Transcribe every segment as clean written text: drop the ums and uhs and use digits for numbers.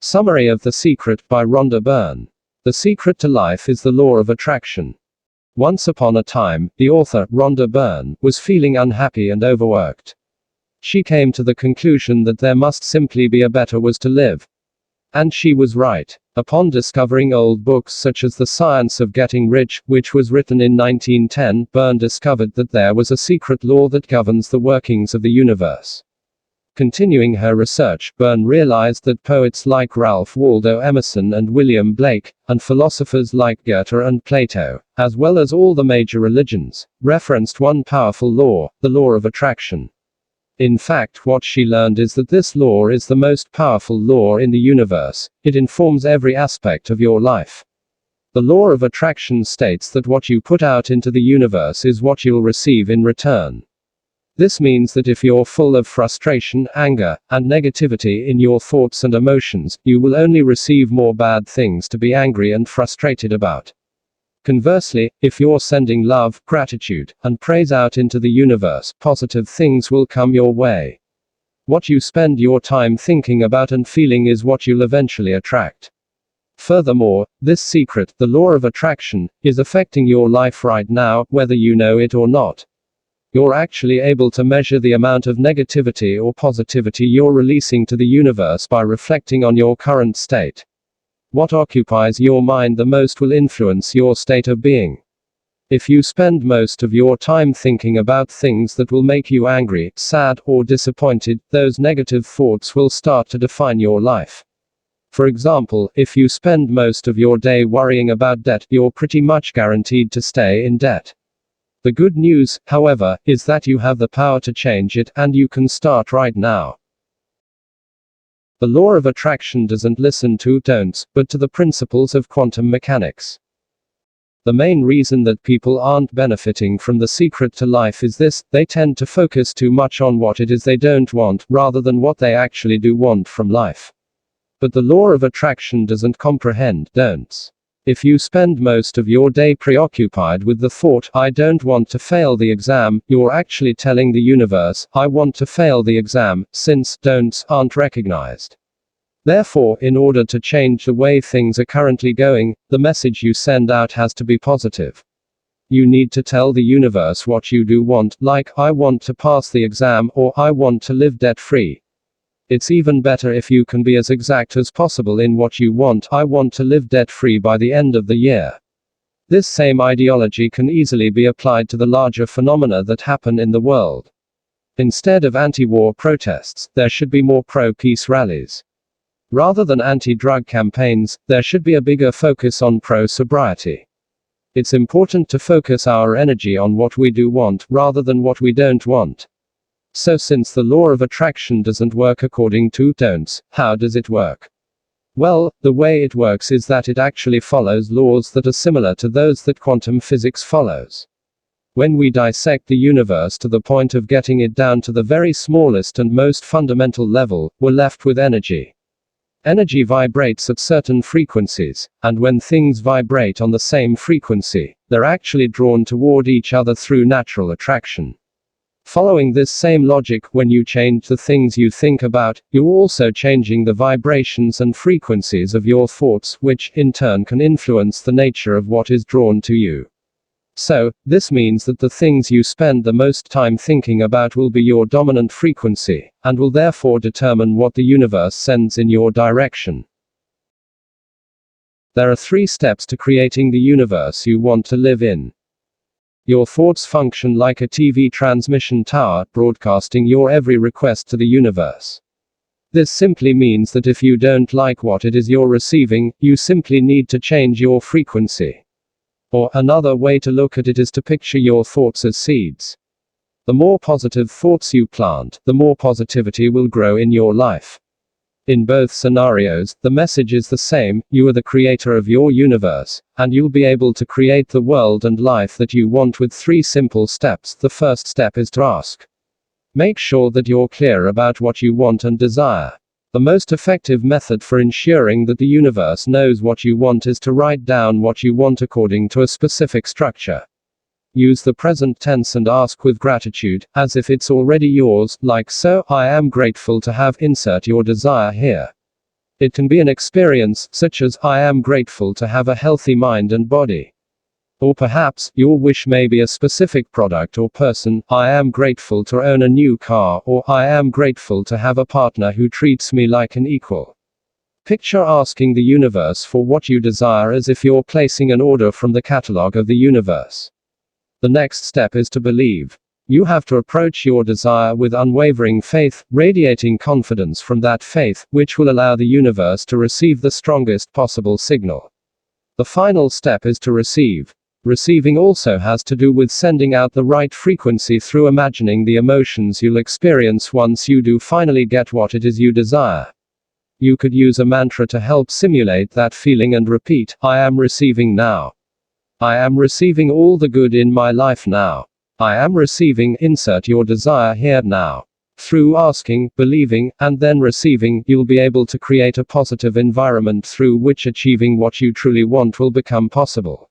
Summary of The Secret by Rhonda Byrne. The secret to life is the law of attraction. Once upon a time, the author, Rhonda Byrne, was feeling unhappy and overworked. She came to the conclusion that there must simply be a better way to live. And she was right. Upon discovering old books such as The Science of Getting Rich, which was written in 1910, Byrne discovered that there was a secret law that governs the workings of the universe. Continuing her research, Byrne realized that poets like Ralph Waldo Emerson and William Blake, and philosophers like Goethe and Plato, as well as all the major religions, referenced one powerful law, the law of attraction. In fact, what she learned is that this law is the most powerful law in the universe. It informs every aspect of your life. The law of attraction states that what you put out into the universe is what you'll receive in return. This means that if you're full of frustration, anger, and negativity in your thoughts and emotions, you will only receive more bad things to be angry and frustrated about. Conversely, if you're sending love, gratitude, and praise out into the universe, positive things will come your way. What you spend your time thinking about and feeling is what you'll eventually attract. Furthermore, this secret, the law of attraction, is affecting your life right now, whether you know it or not. You're actually able to measure the amount of negativity or positivity you're releasing to the universe by reflecting on your current state. What occupies your mind the most will influence your state of being. If you spend most of your time thinking about things that will make you angry, sad, or disappointed, those negative thoughts will start to define your life. For example, if you spend most of your day worrying about debt, you're pretty much guaranteed to stay in debt. The good news, however, is that you have the power to change it, and you can start right now. The law of attraction doesn't listen to don'ts, but to the principles of quantum mechanics. The main reason that people aren't benefiting from the secret to life is this: they tend to focus too much on what it is they don't want, rather than what they actually do want from life. But the law of attraction doesn't comprehend don'ts. If you spend most of your day preoccupied with the thought, I don't want to fail the exam, you're actually telling the universe, I want to fail the exam, since don'ts aren't recognized. Therefore, in order to change the way things are currently going, the message you send out has to be positive. You need to tell the universe what you do want, like, I want to pass the exam, or I want to live debt-free. It's even better if you can be as exact as possible in what you want. I want to live debt-free by the end of the year. This same ideology can easily be applied to the larger phenomena that happen in the world. Instead of anti-war protests, there should be more pro-peace rallies. Rather than anti-drug campaigns, there should be a bigger focus on pro-sobriety. It's important to focus our energy on what we do want, rather than what we don't want. So since the law of attraction doesn't work according to don'ts, how does it work? Well, the way it works is that it actually follows laws that are similar to those that quantum physics follows. When we dissect the universe to the point of getting it down to the very smallest and most fundamental level, we're left with energy. Energy vibrates at certain frequencies, and when things vibrate on the same frequency, they're actually drawn toward each other through natural attraction. Following this same logic, when you change the things you think about, you're also changing the vibrations and frequencies of your thoughts, which, in turn, can influence the nature of what is drawn to you. So, this means that the things you spend the most time thinking about will be your dominant frequency, and will therefore determine what the universe sends in your direction. There are 3 steps to creating the universe you want to live in. Your thoughts function like a TV transmission tower, broadcasting your every request to the universe. This simply means that if you don't like what it is you're receiving, you simply need to change your frequency. Or, another way to look at it is to picture your thoughts as seeds. The more positive thoughts you plant, the more positivity will grow in your life. In both scenarios, the message is the same: you are the creator of your universe, and you'll be able to create the world and life that you want with 3 simple steps. The first step is to ask. Make sure that you're clear about what you want and desire. The most effective method for ensuring that the universe knows what you want is to write down what you want according to a specific structure. Use the present tense and ask with gratitude, as if it's already yours, like so: I am grateful to have, insert your desire here. It can be an experience, such as, I am grateful to have a healthy mind and body. Or perhaps, your wish may be a specific product or person, I am grateful to own a new car, or I am grateful to have a partner who treats me like an equal. Picture asking the universe for what you desire as if you're placing an order from the catalog of the universe. The next step is to believe. You have to approach your desire with unwavering faith, radiating confidence from that faith, which will allow the universe to receive the strongest possible signal. The final step is to receive. Receiving also has to do with sending out the right frequency through imagining the emotions you'll experience once you do finally get what it is you desire. You could use a mantra to help simulate that feeling and repeat, I am receiving now. I am receiving all the good in my life now. I am receiving, insert your desire here now. Through asking, believing, and then receiving, you'll be able to create a positive environment through which achieving what you truly want will become possible.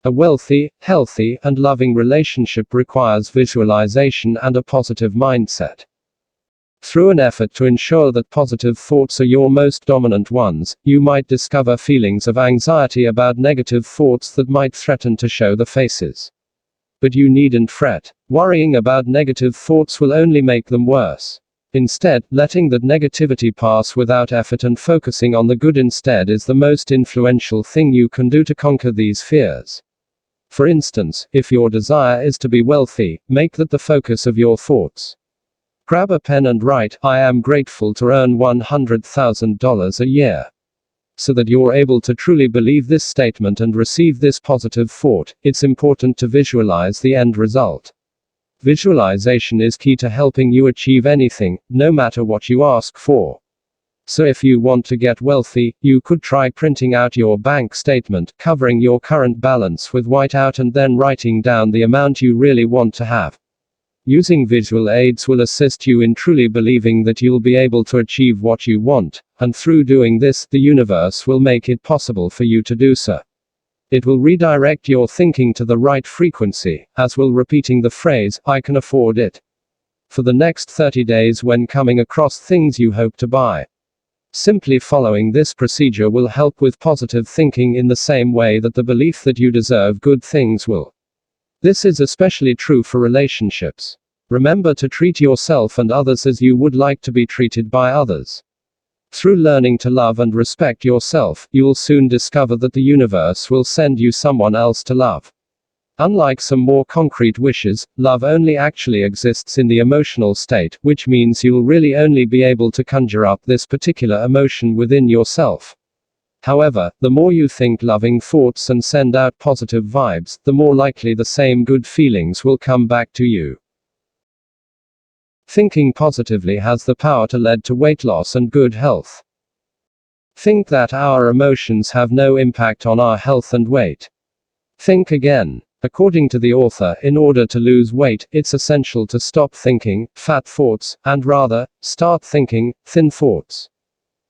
A wealthy, healthy, and loving relationship requires visualization and a positive mindset. Through an effort to ensure that positive thoughts are your most dominant ones, you might discover feelings of anxiety about negative thoughts that might threaten to show the faces. But you needn't fret. Worrying about negative thoughts will only make them worse. Instead, letting that negativity pass without effort and focusing on the good instead is the most influential thing you can do to conquer these fears. For instance, if your desire is to be wealthy, make that the focus of your thoughts. Grab a pen and write, I am grateful to earn $100,000 a year. So that you're able to truly believe this statement and receive this positive thought, it's important to visualize the end result. Visualization is key to helping you achieve anything, no matter what you ask for. So if you want to get wealthy, you could try printing out your bank statement, covering your current balance with whiteout and then writing down the amount you really want to have. Using visual aids will assist you in truly believing that you'll be able to achieve what you want, and through doing this, the universe will make it possible for you to do so. It will redirect your thinking to the right frequency, as will repeating the phrase, I can afford it, for the next 30 days when coming across things you hope to buy. Simply following this procedure will help with positive thinking in the same way that the belief that you deserve good things will. This is especially true for relationships. Remember to treat yourself and others as you would like to be treated by others. Through learning to love and respect yourself, you'll soon discover that the universe will send you someone else to love. Unlike some more concrete wishes, love only actually exists in the emotional state, which means you'll really only be able to conjure up this particular emotion within yourself. However, the more you think loving thoughts and send out positive vibes, the more likely the same good feelings will come back to you. Thinking positively has the power to lead to weight loss and good health. Think that our emotions have no impact on our health and weight. Think again. According to the author, in order to lose weight, it's essential to stop thinking fat thoughts, and rather, start thinking thin thoughts.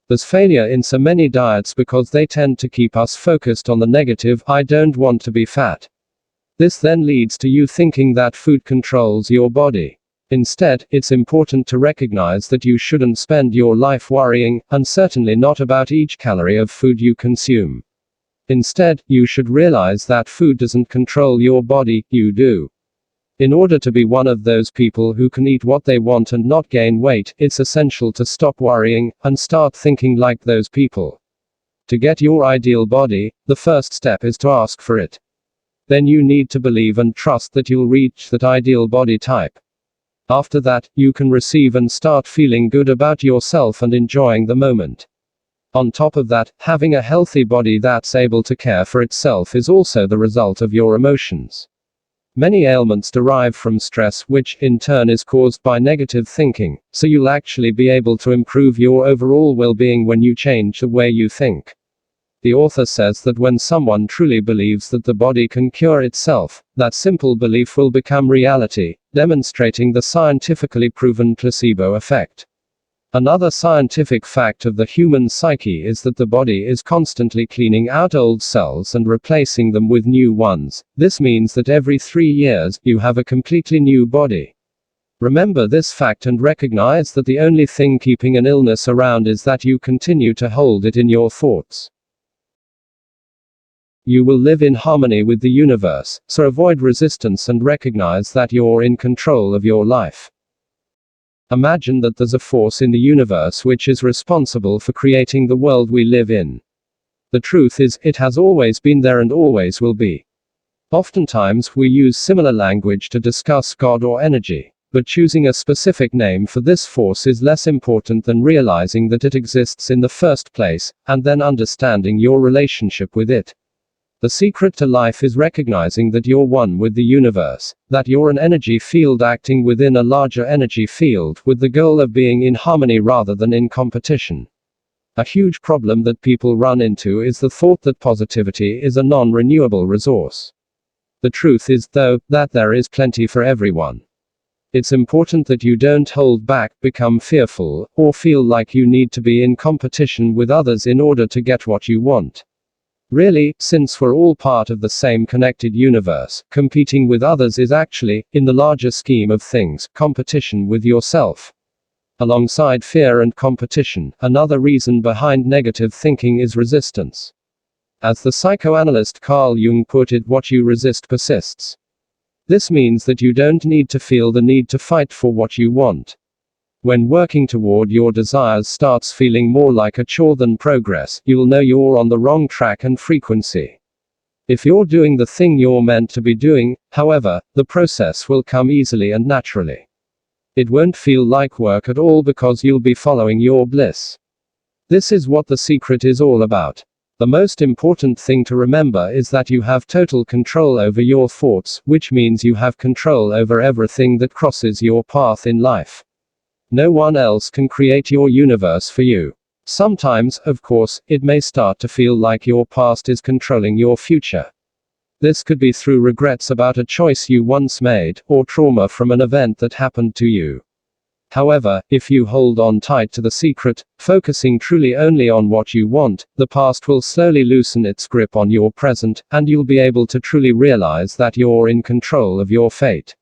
There's failure in so many diets because they tend to keep us focused on the negative, I don't want to be fat. This then leads to you thinking that food controls your body. Instead, it's important to recognize that you shouldn't spend your life worrying, and certainly not about each calorie of food you consume. Instead, you should realize that food doesn't control your body, you do. In order to be one of those people who can eat what they want and not gain weight, it's essential to stop worrying, and start thinking like those people. To get your ideal body, the first step is to ask for it. Then you need to believe and trust that you'll reach that ideal body type. After that, you can receive and start feeling good about yourself and enjoying the moment. On top of that, having a healthy body that's able to care for itself is also the result of your emotions. Many ailments derive from stress, which, in turn, is caused by negative thinking, so you'll actually be able to improve your overall well-being when you change the way you think. The author says that when someone truly believes that the body can cure itself, that simple belief will become reality, demonstrating the scientifically proven placebo effect. Another scientific fact of the human psyche is that the body is constantly cleaning out old cells and replacing them with new ones. This means that every 3 years, you have a completely new body. Remember this fact and recognize that the only thing keeping an illness around is that you continue to hold it in your thoughts. You will live in harmony with the universe, so avoid resistance and recognize that you're in control of your life. Imagine that there's a force in the universe which is responsible for creating the world we live in. The truth is, it has always been there and always will be. Oftentimes, we use similar language to discuss God or energy, but choosing a specific name for this force is less important than realizing that it exists in the first place, and then understanding your relationship with it. The secret to life is recognizing that you're one with the universe, that you're an energy field acting within a larger energy field, with the goal of being in harmony rather than in competition. A huge problem that people run into is the thought that positivity is a non-renewable resource. The truth is, though, that there is plenty for everyone. It's important that you don't hold back, become fearful, or feel like you need to be in competition with others in order to get what you want. Really, since we're all part of the same connected universe, competing with others is actually, in the larger scheme of things, competition with yourself. Alongside fear and competition, another reason behind negative thinking is resistance. As the psychoanalyst Carl Jung put it, what you resist persists. This means that you don't need to feel the need to fight for what you want. When working toward your desires starts feeling more like a chore than progress, you'll know you're on the wrong track and frequency. If you're doing the thing you're meant to be doing, however, the process will come easily and naturally. It won't feel like work at all because you'll be following your bliss. This is what the secret is all about. The most important thing to remember is that you have total control over your thoughts, which means you have control over everything that crosses your path in life. No one else can create your universe for you. Sometimes, of course, it may start to feel like your past is controlling your future. This could be through regrets about a choice you once made, or trauma from an event that happened to you. However, if you hold on tight to the secret, focusing truly only on what you want, the past will slowly loosen its grip on your present, and you'll be able to truly realize that you're in control of your fate.